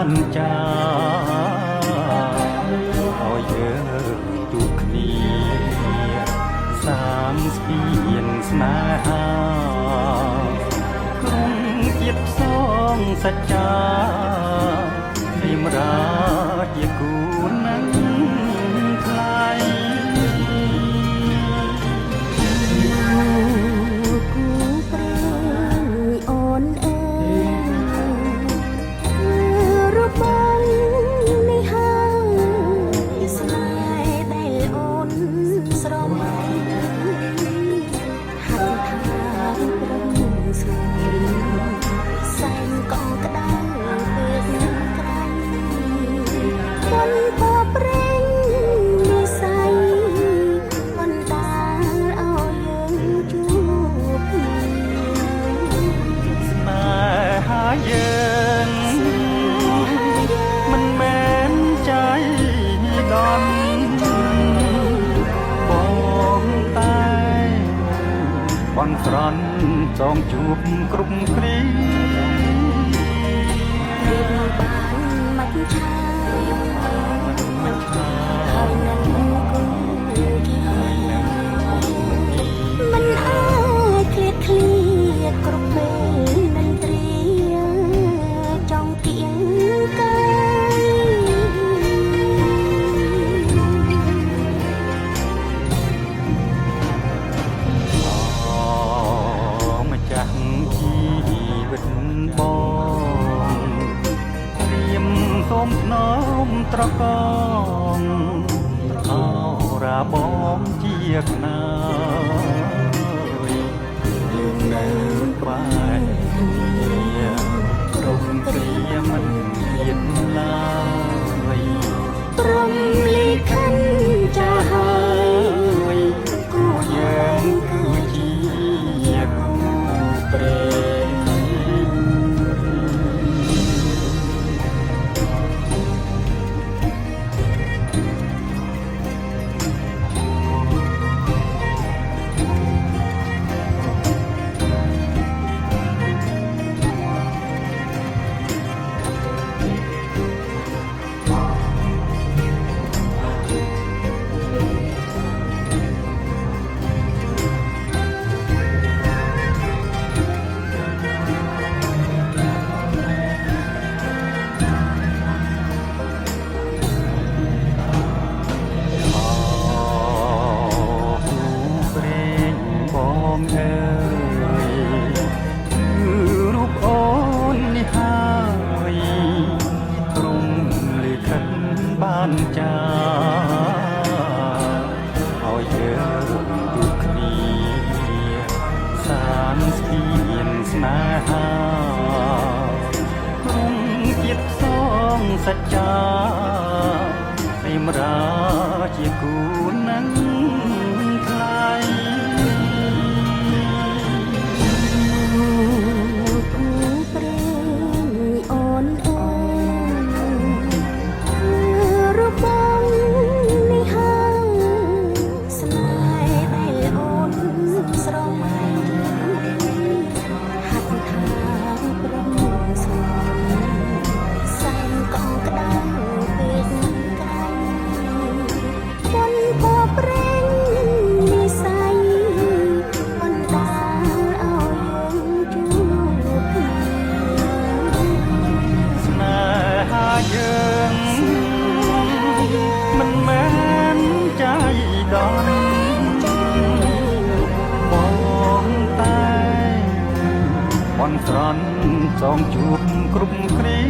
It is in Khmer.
បានចាឲ្យយើងជួបគ្នាសាងស្ពានស្នេហាក្រុងជាតិផ្សងសច្ចាព្រាមរាជាគូនឹងថ្លៃយើងមិនមែនใจដន់បងតែបន់ស្រន់ចងជួបគ្រប់គ្រីរៀបបានមិនឆាហើយនឹងគូមិនអាចឃ្លាតឃ្លាតគ្រប់ពេលនឹងត្រីចង់គៀងកាយម្ចាស់ជីវិតបងព្រាមសូមថ្នមត្រកងអរាបងជាខ្នាយើងនៅក្បែរគ្នាក្រុមគ្រាមិនហ៊ានឡើយព្រមលិខិតចាស់ហើយគូយើងគឺជាគូព្រេងបានចាឲ្យយើងជួបគ្នាសានស្ពានស្នេហាក្រុងជាតិផ្សងសច្ចាព្រាមរាជាគូនឹងថ្លៃយើងមិនមែនใจដន់បងតែបន់ស្រន់ចងជួបគ្រប់គ្រី